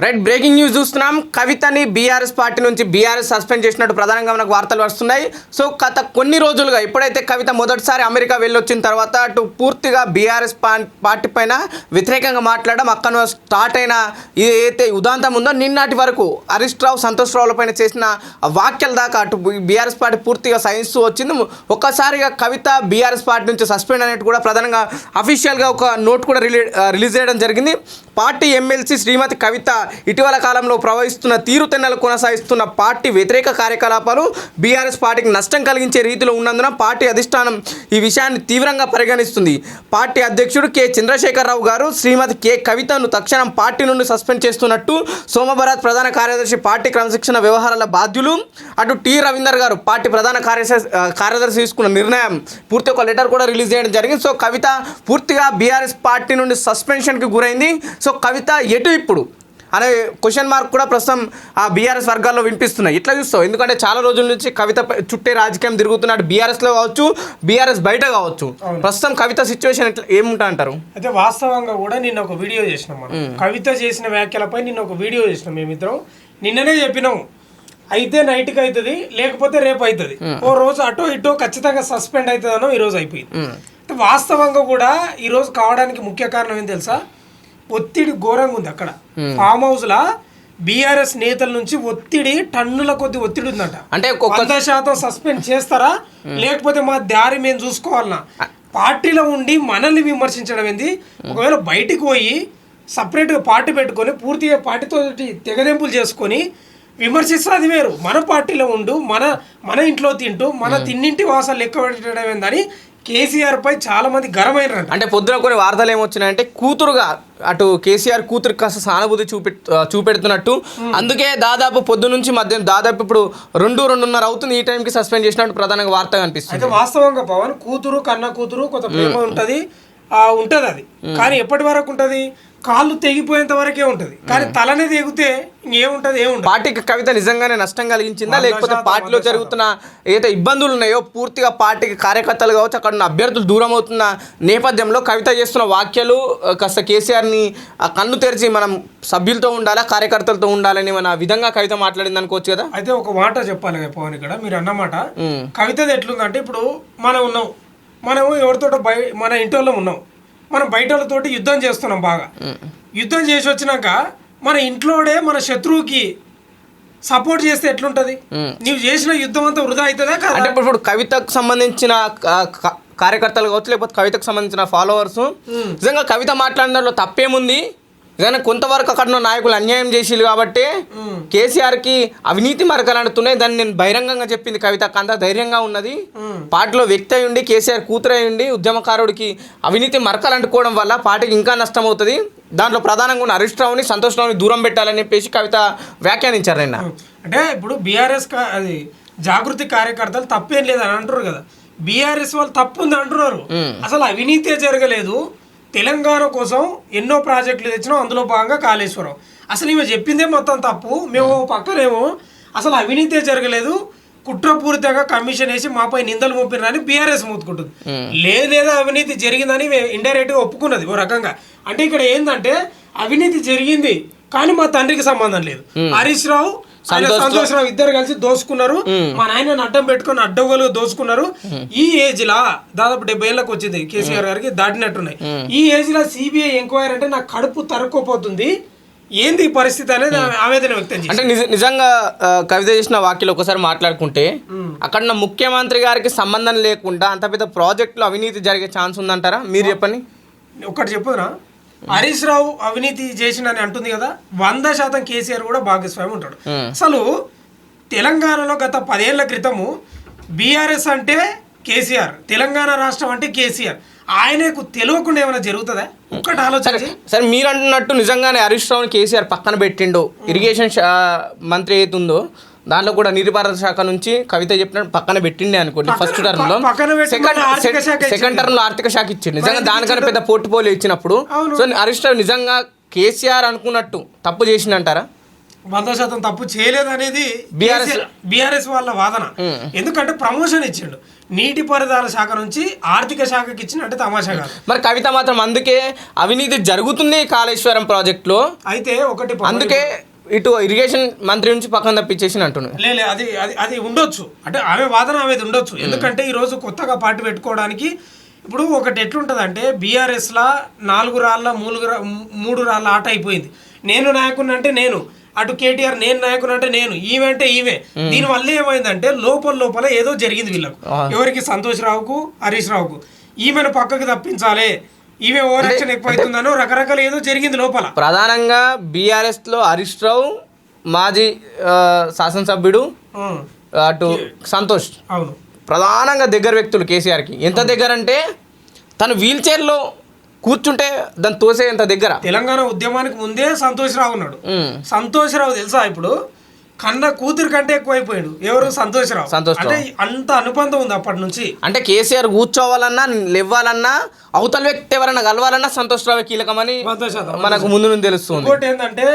Right, breaking news చూస్తున్నాం. కవితని BRS party నుంచి BRS suspend చేసినట్టు ప్రధానంగా మనకు వార్తలు వస్తున్నాయి. సో గత కొన్ని రోజులుగా ఎప్పుడైతే కవిత మొదటిసారి అమెరికా వెళ్ళొచ్చిన తర్వాత అటు పూర్తిగా బీఆర్ఎస్ పార్టీ పైన వ్యతిరేకంగా మాట్లాడడం అక్కడ స్టార్ట్ అయిన ఏదైతే ఉదాంతం ఉందో నిన్నటి వరకు హరీష్ రావు, సంతోష్ రావుల పైన చేసిన వ్యాఖ్యల దాకా అటు బీఆర్ఎస్ పార్టీ పూర్తిగా సహిస్తూ వచ్చింది. ఒక్కసారిగా కవిత బీఆర్ఎస్ పార్టీ నుంచి సస్పెండ్ అనేట్టు కూడా ప్రధానంగా అఫీషియల్గా ఒక నోట్ కూడా రిలీజ్ చేయడం జరిగింది. పార్టీ ఎమ్మెల్సీ శ్రీమతి కవిత ఇటీవల కాలంలో ప్రవహిస్తున్న తీరుతెన్నలు కొనసాగిస్తున్న పార్టీ వ్యతిరేక కార్యకలాపాలు బీఆర్ఎస్ పార్టీకి నష్టం కలిగించే రీతిలో ఉన్నందున పార్టీ అధిష్టానం ఈ విషయాన్ని తీవ్రంగా పరిగణిస్తుంది. పార్టీ అధ్యక్షుడు కె చంద్రశేఖరరావు గారు శ్రీమతి కె కవితను తక్షణం పార్టీ నుండి సస్పెండ్ చేస్తున్నట్టు సోమభరత్ ప్రధాన కార్యదర్శి, పార్టీ క్రమశిక్షణ వ్యవహారాల బాధ్యులు అటు టి రవీందర్ గారు పార్టీ ప్రధాన కార్యదర్శి తీసుకున్న నిర్ణయం పూర్తి ఒక లెటర్ కూడా రిలీజ్ చేయడం జరిగింది. సో కవిత పూర్తిగా బీఆర్ఎస్ పార్టీ నుండి సస్పెన్షన్కి గురైంది. సో కవిత ఎటు ఇప్పుడు అనే క్వశ్చన్ మార్క్ కూడా ప్రస్తుతం ఆ బీఆర్ఎస్ వర్గాల్లో వినిపిస్తున్నాయి. ఇట్లా చూస్తావు, ఎందుకంటే చాలా రోజుల నుంచి కవిత చుట్టే రాజకీయం తిరుగుతున్నాడు, బీఆర్ఎస్లో కావచ్చు, బీఆర్ఎస్ బయట కావచ్చు. ప్రస్తుతం కవిత సిచ్యువేషన్ ఎట్లా ఏముంటా అంటారు? అయితే వాస్తవంగా కూడా నిన్న ఒక వీడియో చేసినాం మనం. కవిత చేసిన వ్యాఖ్యలపై నిన్న ఒక వీడియో చేసినాం మేమిద్దరం. నిన్ననే చెప్పినాం, అయితే నైట్కి అవుతుంది, లేకపోతే రేపు అవుతుంది, ఓ రోజు అటో ఇటో ఖచ్చితంగా సస్పెండ్ అవుతుందనో ఈ రోజు అయిపోయింది. వాస్తవంగా కూడా ఈ రోజు కావడానికి ముఖ్య కారణం ఏం తెలుసా? ఒత్తిడి ఘోరంగా ఉంది. అక్కడ ఫామ్ హౌస్ లా బీఆర్ఎస్ నేతల నుంచి ఒత్తిడి, టన్నుల కొద్ది ఒత్తిడి ఉందట. అంటే 100% సస్పెండ్ చేస్తారా, లేకపోతే మా దారి మేము చూసుకోవాలన్నా? పార్టీలో ఉండి మనల్ని విమర్శించడం ఏంది? ఒకవేళ బయటికి పోయి సపరేట్గా పార్టీ పెట్టుకొని పూర్తిగా పార్టీతో తెగదెంపులు చేసుకొని విమర్శిస్తే అది వేరు. మన పార్టీలో ఉండు, మన ఇంట్లో తింటూ మన తిన్నింటి వాసాలు లెక్క పెట్టడం ఏందని కేసీఆర్ పై చాలా మంది గరమైనారు. అంటే పొద్దున కొన్ని వార్తలు ఏమొచ్చినాయంటే కూతురుగా అటు కేసీఆర్ కూతురు కాస్త సానుభూతి చూపెడుతున్నట్టు, అందుకే దాదాపు పొద్దు నుంచి మధ్యాహ్నం దాదాపు ఇప్పుడు 2-2:30 అవుతుంది, ఈ టైంకి సస్పెండ్ చేసినట్టు ప్రధానంగా వార్త కనిపిస్తుంది. అయితే వాస్తవంగా పవన్ కూతురు, కన్న కూతురు కొంత ప్రేమ ఉంటది అది, కానీ ఎప్పటి వరకు ఉంటది? కాళ్ళు తెగిపోయేంత వరకే ఉంటది, కానీ తలనే తెగితే ఇంకేముంటది? ఏముంటది? పార్టీకి కవిత నిజంగానే నష్టం కలిగించిందా, లేకపోతే పార్టీలో జరుగుతున్న ఏదైతే ఇబ్బందులు ఉన్నాయో పూర్తిగా పార్టీకి కార్యకర్తలు కావచ్చు, అక్కడ ఉన్న అభ్యర్థులు దూరం అవుతున్న నేపథ్యంలో కవిత చేస్తున్న వ్యాఖ్యలు కాస్త కేసీఆర్ని కన్ను తెరిచి మనం సభ్యులతో ఉండాలా, కార్యకర్తలతో ఉండాలని మన విధంగా కవిత మాట్లాడింది అనుకోవచ్చు కదా? అయితే ఒక మాట చెప్పాలి పవన్, ఇక్కడ మీరు అన్నమాట కవితది ఎట్లుందంటే, ఇప్పుడు మనం ఎవరితో మన ఇంటి వాళ్ళం ఉన్నాం, మనం బయట వాళ్ళతోటి యుద్ధం చేస్తున్నాం. బాగా యుద్ధం చేసి వచ్చినాక మన ఇంట్లోనే మన శత్రువుకి సపోర్ట్ చేస్తే ఎట్లుంటది? నీవు చేసిన యుద్ధం అంతా వృధా అవుతుందా? అంటే ఇప్పుడు కవితకు సంబంధించిన కార్యకర్తలు కావచ్చు, లేకపోతే కవితకు సంబంధించిన ఫాలోవర్స్ నిజంగా కవిత మాట్లాడిన దాంట్లో తప్పేముంది? నిజంగా కొంతవరకు అక్కడ ఉన్న నాయకులు అన్యాయం చేసిరు కాబట్టి కేసీఆర్కి అవినీతి మరకలంటున్నాయి. దాన్ని నేను బహిరంగంగా చెప్పింది కవిత అంత ధైర్యంగా ఉన్నది. పార్టీలో వ్యక్తి అయి ఉండి, కేసీఆర్ కూతురు అయి ఉండి, ఉద్యమకారుడికి అవినీతి మరకలు అంటుకోవడం వల్ల పార్టీకి ఇంకా నష్టం అవుతుంది. దాంట్లో ప్రధానంగా ఉన్న హరీష్ రావుని, సంతోష్ రావుని దూరం పెట్టాలని చెప్పేసి కవిత వ్యాఖ్యానించారు నిన్న. అంటే ఇప్పుడు బీఆర్ఎస్ అది జాగృతి కార్యకర్తలు తప్పేం లేదని అంటున్నారు కదా, బీఆర్ఎస్ వాళ్ళు తప్పు ఉంది అంటున్నారు. అసలు అవినీతే జరగలేదు. తెలంగాణ కోసం ఎన్నో ప్రాజెక్టులు తెచ్చినాం, అందులో భాగంగా కాళేశ్వరం. అసలు ఈమె చెప్పిందే మొత్తం తప్పు. మేము పక్కనేమో అసలు అవినీతే జరగలేదు, కుట్రపూరితంగా కమిషన్ వేసి మాపై నిందలు మోపినారని బీఆర్ఎస్ మూతుకుంటుంది. లేదా అవినీతి జరిగిందని ఇండైరెక్ట్గా ఒప్పుకున్నది ఓ రకంగా. అంటే ఇక్కడ ఏంటంటే అవినీతి జరిగింది కానీ మా తండ్రికి సంబంధం లేదు. హరీష్ రావు, సంతోష్ రావు ఇద్దరు కలిసి దోసుకున్నారు, మా నాయనని అడ్డం పెట్టుకుని అడ్డగోలు దోసుకున్నారు. ఈ ఏజ్ లా దాదాపు 70 ఏళ్ళకి వచ్చింది కేసీఆర్ గారికి, దాటినట్టున్నాయి. ఈ ఏజ్ లా సిబిఐ ఎంక్వైరీ అంటే నాకు కడుపు తరుక్కుపోతుంది. ఏంది ఈ పరిస్థితి అనేది ఆవేదన వ్యక్తం చేసి, అంటే నిజంగా కవిత చేసిన వ్యాఖ్యలు ఒకసారి మాట్లాడుకుంటే అక్కడ ఉన్న ముఖ్యమంత్రి గారికి సంబంధం లేకుండా అంత పెద్ద ప్రాజెక్టులో అవినీతి జరిగే ఛాన్స్ ఉందంటారా? మీరు చెప్పండి. ఒకటి చెప్పురా, హరీష్ రావు అవినీతి చేసిందని అంటుంది కదా, 100% కేసీఆర్ కూడా భాగస్వామి ఉంటాడు. అసలు తెలంగాణలో గత 10 ఏళ్ల క్రితము బీఆర్ఎస్ అంటే కేసీఆర్, తెలంగాణ రాష్ట్రం అంటే కేసీఆర్. ఆయనకు తెలియకుండా ఏమైనా జరుగుతుందా? ఒక్కటి ఆలోచన. సరే, మీరు అంటున్నట్టు నిజంగానే హరీష్ రావుని కేసీఆర్ పక్కన పెట్టిండు. ఇరిగేషన్ మంత్రి ఏతుందో దాంట్లో కూడా నీటిపారుదల శాఖ నుంచి కవిత చెప్పినట్టు పక్కన పెట్టిండే అనుకోండి. ఫస్ట్ టర్మ్ లో, సెకండ్ టర్మ్ లో ఆర్థిక శాఖ ఇచ్చింది. నిజంగా దానికన్నా పెద్ద పోర్ట్ఫోలియో ఇచ్చినప్పుడు సో హరీష్ రావు నిజంగా కేసీఆర్ అనుకున్నట్టు తప్పు చేసిందంటారా? 100% తప్పు చేయలేదనేది BRS బీఆర్ఎస్ వాళ్ళ వాదన. ఎందుకంటే ప్రమోషన్ ఇచ్చిండు నీటిపారుదల శాఖ నుంచి ఆర్థిక శాఖకి ఇచ్చినట్టు తమాషా కాదు. మరి కవిత మాత్రం అందుకే అవినీతి జరుగుతుంది కాళేశ్వరం ప్రాజెక్టులో, అయితే ఒకటి అందుకే ఇటు ఇరిగేషన్ మంత్రి నుంచి పక్కన తప్పించేసి అంటున్నాను. లేదు అది అది అది ఉండొచ్చు, అంటే ఆమె వాదన ఆమెది ఉండొచ్చు. ఎందుకంటే ఈరోజు కొత్తగా పార్టీ పెట్టుకోవడానికి ఇప్పుడు ఒకటి ఎట్లుంటుందంటే బీఆర్ఎస్లా 4 రాళ్ళ 3 రాళ్ళ ఆట అయిపోయింది. నేను నాయకుని అంటే నేను, అటు కేటీఆర్ నేను నాయకుని అంటే నేను, ఈమె అంటే ఈమె. దీనివల్ల ఏమైందంటే లోపల ఏదో జరిగింది వీళ్ళకు, ఎవరికి సంతోష్ రావుకు హరీష్ రావుకు. ఈమెను పక్కకు తప్పించాలి, ఈమె ఓవర్ యాక్షన్ ఎక్కువ అవుతుందనో రకరకాల ఏదో జరిగింది లోపల. ప్రధానంగా బీఆర్ఎస్ లో హరీష్ రావు, మాజీ శాసనసభ్యుడు అటు సంతోష్, అవును, ప్రధానంగా దగ్గర వ్యక్తులు కేసీఆర్కి. ఎంత దగ్గర అంటే తను వీల్ చైర్లో కూర్చుంటే దాన్ని తోసే ఎంత దగ్గర. తెలంగాణ ఉద్యమానికి ముందే సంతోష్ రావు ఉన్నాడు. సంతోష్ రావు తెలుసా ఇప్పుడు కన్న కూతురు కంటే ఎక్కువైపోయాడు. ఎవరు? సంతోష్ రావు. అంటే అంత అనుబంధం ఉంది అప్పటి నుంచి. అంటే కేసీఆర్ కూర్చోవాలన్నా లేవాలన్నా అవతల వ్యక్తి ఎవరైనా కలవాలన్నా సంతోష్ రావు కీలకమని మనకు ముందు నుంచి తెలుస్తుంది. ఇంకోటి ఏంటంటే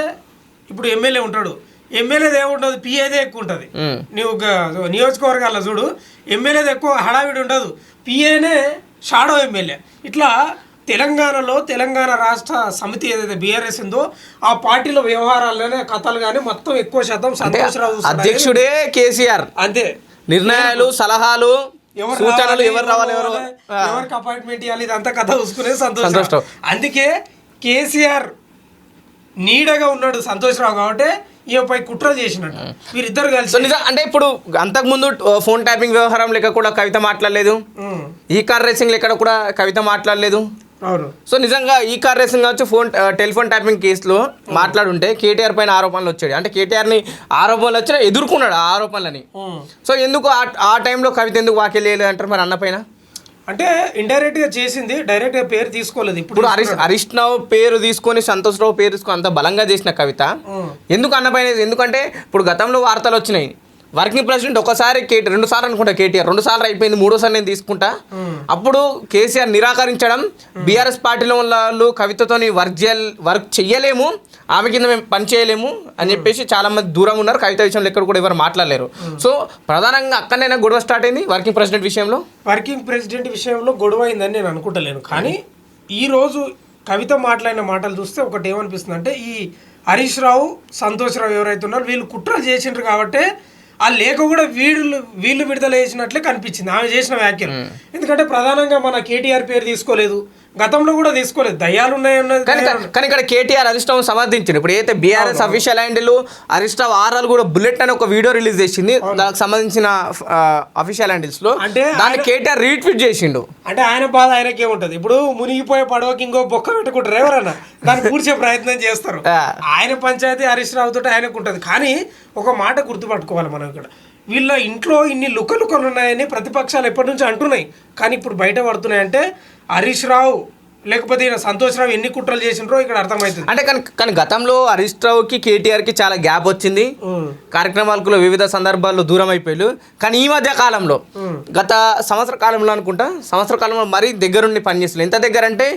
ఇప్పుడు ఎమ్మెల్యే ఉంటాడు, ఎమ్మెల్యేది ఏముంటుంది, పిఏదే ఎక్కువ ఉంటుంది. నువ్వు నియోజకవర్గాల్లో చూడు, ఎమ్మెల్యేది ఎక్కువ హడావిడి ఉండదు, పిఏనే షాడో ఎమ్మెల్యే. ఇట్లా తెలంగాణలో తెలంగాణ రాష్ట్ర సమితి ఏదైతే బీఆర్ఎస్ ఉందో ఆ పార్టీలో వ్యవహారాల్లోనే కథలు కానీ మొత్తం ఎక్కువ శాతం సంతోష్ రావు అధ్యక్షుడే కేసీఆర్. అంతే, నిర్ణయాలు సలహాలు సూచనలు ఎవరు రావాలి, ఎవరికి అపాయింట్మెంట్ ఇవ్వాలి, ఇదంతా కథ చూసుకునేది సంతోష్ రావు. అందుకే కేసీఆర్ నీడగా ఉన్నాడు సంతోష్ రావు కాబట్టి ఈపై కుట్రలు చేసినట్టు వీరిద్దరు కలిసి. అంటే ఇప్పుడు అంతకుముందు ఫోన్ ట్యాపింగ్ వ్యవహారం లెక్క కూడా కవిత మాట్లాడలేదు, ఈ కార్ రేసింగ్ లెక్క కూడా కవిత మాట్లాడలేదు. అవును. సో నిజంగా ఈ కార్ రేసింగ్ కావచ్చు, టెలిఫోన్ ట్యాపింగ్ కేసులో మాట్లాడుంటే కేటీఆర్ పైన ఆరోపణలు వచ్చాయి. అంటే కేటీఆర్ని ఆరోపణలు వచ్చినా ఎదుర్కొన్నాడు ఆ ఆరోపణలని. సో ఎందుకు ఆ టైంలో కవిత ఎందుకు వ్యాఖ్యలు చేయలేదు అంటారు మరి అన్న పైన? అంటే ఇండైరెక్ట్ గా చేసింది, డైరెక్ట్ గా పేరు తీసుకోలేదు. ఇప్పుడు హరీష్ రావు పేరు తీసుకొని సంతోష్ రావు పేరు తీసుకొని అంత బలంగా చేసిన కవిత ఎందుకు అన్న పైన? ఎందుకంటే ఇప్పుడు గతంలో వార్తలు వచ్చినాయి, వర్కింగ్ ప్రెసిడెంట్ ఒకసారి 2 సార్లు అనుకుంటా కేటీఆర్, 2 సార్లు అయిపోయింది, 3ఓసారి నేను తీసుకుంటా. అప్పుడు కేసీఆర్ నిరాకరించడం, బీఆర్ఎస్ పార్టీలో వాళ్ళు కవితతోని వర్క్ చెయ్యలేము, ఆమె కింద మేము పని చేయలేము అని చెప్పేసి చాలా మంది దూరం ఉన్నారు. కవిత విషయంలో ఎక్కడ కూడా ఎవరు మాట్లాడలేరు. సో ప్రధానంగా అక్కడనే గొడవ స్టార్ట్ అయింది వర్కింగ్ ప్రెసిడెంట్ విషయంలో. వర్కింగ్ ప్రెసిడెంట్ విషయంలో గొడవ అయిందని నేను అనుకుంటలేను. కానీ ఈరోజు కవిత మాట్లాడిన మాటలు చూస్తే ఒకటి ఏమనిపిస్తుంది అంటే, ఈ హరీష్ రావు సంతోష్ రావు ఎవరైతే ఉన్నారో వీళ్ళు కుట్రలు చేసిండ్రు కాబట్టి ఆ లేఖ కూడా వీళ్ళు విడుదల చేసినట్లే కనిపించింది ఆమె చేసిన వ్యాఖ్యలు. ఎందుకంటే ప్రధానంగా మన కేటీఆర్ పేరు తీసుకోలేదు, గతంలో కూడా తీసుకోలేదు, దయ్యాలు ఉన్నాయన్నది. కానీ ఇక్కడ కేటీఆర్ హరీష్ రావు సమర్థించింది. ఇప్పుడు అయితే BRS official handle Harish Rao RR కూడా బుల్లెట్ అని ఒక వీడియో రిలీజ్ చేసింది, దానికి సంబంధించిన అఫీషియల్ హ్యాండిల్స్ లో. అంటే దాన్ని కేటీఆర్ రీట్వీట్ చేసిండు. అంటే ఆయన బాధ ఆయనకే ఉంటది. ఇప్పుడు మునిగిపోయే పడవకి ఇంకో బొక్క పెట్టుకుంటారు ఎవరన్నా, దాన్ని పూడ్చే ప్రయత్నం చేస్తారు. ఆయన పంచాయతీ హరీష్ రావు తోటి ఆయనకు ఉంటది. కానీ ఒక మాట గుర్తుపట్టుకోవాలి మనం, ఇక్కడ వీళ్ళ ఇంట్లో ఇన్ని లుకలు ఉన్నాయని ప్రతిపక్షాలు ఎప్పటి నుంచి అంటున్నాయి. కానీ ఇప్పుడు బయట పడుతున్నాయంటే హరీష్ రావు లేకపోతే ఈయన సంతోష్ రావు ఎన్ని కుట్రలు చేసినారో ఇక్కడ అర్థమవుతుంది. అంటే కానీ గతంలో హరీష్ రావుకి కేటీఆర్కి చాలా గ్యాప్ వచ్చింది, కార్యక్రమాలకు వివిధ సందర్భాల్లో దూరం అయిపోయారు. కానీ ఈ మధ్య కాలంలో గత సంవత్సర కాలంలో అనుకుంటా, సంవత్సర కాలంలో మరీ దగ్గరుండి పనిచేస్తారు. ఎంత దగ్గర అంటే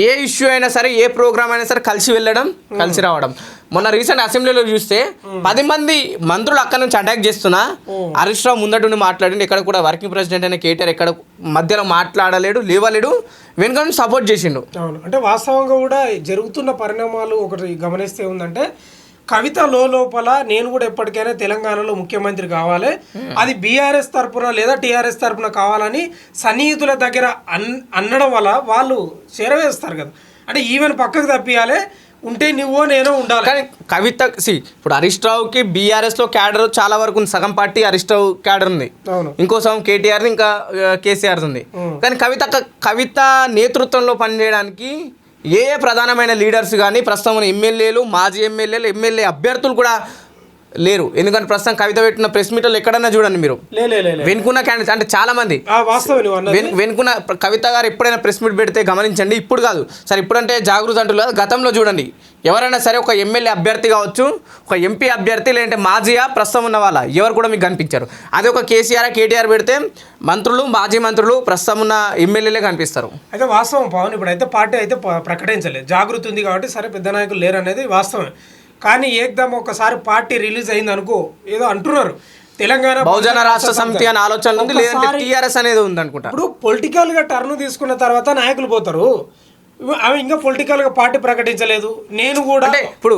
ఏ ఇష్యూ అయినా సరే, ఏ ప్రోగ్రామ్ అయినా సరే కలిసి వెళ్ళడం, కలిసి రావడం. మొన్న రీసెంట్ అసెంబ్లీలో చూస్తే 10 మంది మంత్రులు అక్కడ నుంచి అటాక్ చేస్తున్నా హరీష్ రావు ముందటుండి మాట్లాడింది. ఎక్కడ కూడా వర్కింగ్ ప్రెసిడెంట్ అయిన కేటీఆర్ ఎక్కడ మధ్యలో మాట్లాడలేడు, లేవలేడు, వెనుక నుంచి సపోర్ట్ చేసిండు. అవును. అంటే వాస్తవంగా కూడా జరుగుతున్న పరిణామాలు ఒకటి గమనిస్తే ఉందంటే, కవిత లోపల నేను కూడా ఎప్పటికైనా తెలంగాణలో ముఖ్యమంత్రి కావాలి, అది బీఆర్ఎస్ తరఫున లేదా టీఆర్ఎస్ తరఫున కావాలని సన్నిహితుల దగ్గర అనడం వల్ల వాళ్ళు చేరవేస్తారు కదా. అంటే ఈవెన్ పక్కకు తప్పియాలి, ఉంటే నువ్వో నేనో ఉండాలి. కానీ కవిత ఇప్పుడు హరీష్ రావుకి బీఆర్ఎస్లో క్యాడర్ చాలా వరకు ఉంది, సగం పార్టీ హరీష్ రావు క్యాడర్ ఉంది, ఇంకో సగం కేటీఆర్ ఇంకా కేసీఆర్ ఉంది. కానీ కవిత నేతృత్వంలో పనిచేయడానికి ఏ ప్రధానమైన లీడర్స్ కానీ ప్రస్తుతం ఎమ్మెల్యేలు, మాజీ ఎమ్మెల్యేలు, ఎమ్మెల్యే అభ్యర్థులు కూడా లేరు. ఎందుకంటే ప్రస్తుతం కవిత పెట్టిన ప్రెస్ మీట్లో ఎక్కడన్నా చూడండి మీరు, వెనుకున్న క్యాండిడేట్స్ అంటే చాలా మంది వెనుకున్న కవిత గారు ఎప్పుడైనా ప్రెస్ మీట్ పెడితే గమనించండి. ఇప్పుడు కాదు సరే, ఇప్పుడంటే జాగృతి అంటూ కాదు, గతంలో చూడండి ఎవరైనా సరే ఒక ఎమ్మెల్యే అభ్యర్థి కావచ్చు, ఒక ఎంపీ అభ్యర్థి, లేదంటే మాజీయా ప్రస్తుతం ఉన్న వాళ్ళ ఎవరు కూడా మీకు కనిపించారు. అదే ఒక కేసీఆర్ కేటీఆర్ పెడితే మంత్రులు, మాజీ మంత్రులు, ప్రస్తుతం ఉన్న ఎమ్మెల్యేలే కనిపిస్తారు. అయితే వాస్తవం పవన్, ఇప్పుడైతే పార్టీ అయితే ప్రకటించలేదు, జాగృతి ఉంది కాబట్టి సరే పెద్ద నాయకులు లేరు అనేది వాస్తవమే. కానీ ఏకదమ్ ఒకసారి పార్టీ రిలీజ్ అయింది అనుకో ఏదో అంటున్నారు తెలంగాణ బహుజన రాష్ట్ర సమితి అనే ఆలోచన ఉంది, లేదంటే టీఆర్ఎస్ అనేది ఉంది అనుకుంటా. ఇప్పుడు పొలిటికల్ గా టర్న్ తీసుకున్న తర్వాత నాయకులు పోతారు. ఆమె ఇంకా పొలిటికల్ గా పార్టీ ప్రకటించలేదు. నేను కూడా అంటే ఇప్పుడు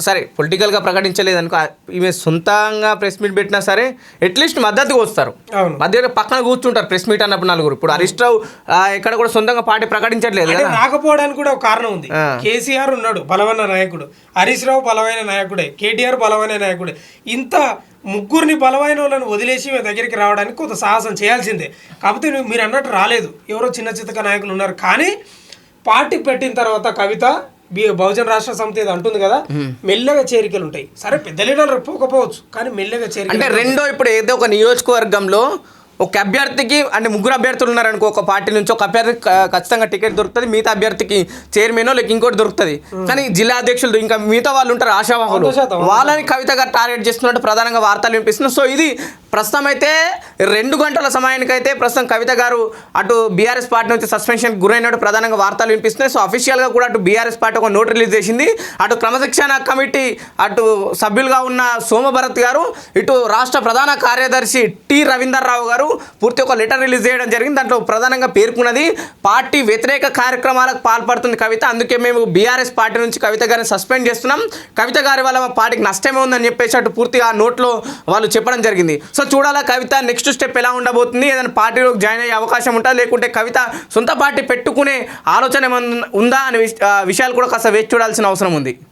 సరే పొలిటికల్ గా ప్రకటించలేదు అనుకో, ఈమె సొంతంగా ప్రెస్ మీట్ పెట్టినా సరే అట్లీస్ట్ మద్దతుగా వస్తారు, అవును మధ్య పక్కన కూర్చుంటారు ప్రెస్ మీట్ అన్నప్పుడు నలుగురు. ఇప్పుడు హరీష్ రావు ఎక్కడ కూడా సొంతంగా పార్టీ ప్రకటించట్లేదు అంటే కదా. రాకపోవడానికి కూడా ఒక కారణం ఉంది. కేసీఆర్ ఉన్నాడు బలమైన నాయకుడు, హరీష్ రావు బలమైన నాయకుడే, కేటీఆర్ బలమైన నాయకుడే. ఇంత ముగ్గురిని బలమైన వాళ్ళని వదిలేసి మీ దగ్గరికి రావడానికి కొంత సాహసం చేయాల్సిందే. కాకపోతే మీరు అన్నట్టు రాలేదు, ఎవరో చిన్న చిత్తక నాయకులు ఉన్నారు. కానీ పార్టీ పెట్టిన తర్వాత కవిత బహుజన రాష్ట్ర సమితి ఏదో అంటుంది కదా, మెల్లగా చేరికలు ఉంటాయి. సరే పెద్ద లీడర్లు పోకపోవచ్చు, కానీ మెల్లగా చేరికలు. అంటే రెండో ఇప్పుడు ఏదో ఒక నియోజకవర్గంలో ఒక అభ్యర్థికి అంటే ముగ్గురు అభ్యర్థులు ఉన్నారనుకో, ఒక పార్టీ నుంచి ఒక అభ్యర్థికి ఖచ్చితంగా టికెట్ దొరుకుతుంది, మిగతా అభ్యర్థికి చైర్మన్ లేక ఇంకోటి దొరుకుతుంది. కానీ జిల్లా అధ్యక్షులు ఇంకా మిగతా వాళ్ళు ఉంటారు ఆశావాహులు, వాళ్ళని కవిత గారు టార్గెట్ చేస్తున్నట్టు ప్రధానంగా వార్తలు వినిపిస్తున్నాయి. సో ఇది ప్రస్తుతం అయితే 2 గంటల సమయానికి అయితే ప్రస్తుతం కవిత గారు అటు బీఆర్ఎస్ పార్టీ నుంచి సస్పెన్షన్ గురైనట్టు ప్రధానంగా వార్తలు వినిపిస్తున్నాయి. సో అఫీషియల్గా కూడా అటు బీఆర్ఎస్ పార్టీ ఒక నోట్ రిలీజ్ చేసింది. అటు క్రమశిక్షణ కమిటీ అటు సభ్యులుగా ఉన్న సోమభరత్ గారు, ఇటు రాష్ట్ర ప్రధాన కార్యదర్శి టి రవీందర్ రావు గారు పూర్తి ఒక లెటర్ రిలీజ్ చేయడం జరిగింది. దాంట్లో ప్రధానంగా పేర్కొన్నది పార్టీ వ్యతిరేక కార్యక్రమాలకు పాల్పడుతుంది కవిత, అందుకే మేము బీఆర్ఎస్ పార్టీ నుంచి కవిత గారిని సస్పెండ్ చేస్తున్నాం, కవిత గారి వల్ల మా పార్టీకి నష్టమే ఉందని చెప్పేసి అటు పూర్తిగా ఆ నోట్లో వాళ్ళు చెప్పడం జరిగింది. సో చూడాలా కవిత నెక్స్ట్ స్టెప్ ఎలా ఉండబోతుంది, ఏదైనా పార్టీలోకి జాయిన్ అయ్యే అవకాశం ఉంటుందా, లేకుంటే కవిత సొంత పార్టీ పెట్టుకునే ఆలోచన ఉందా అనే విషయాలు కూడా కాస్త వేచి చూడాల్సిన అవసరం ఉంది.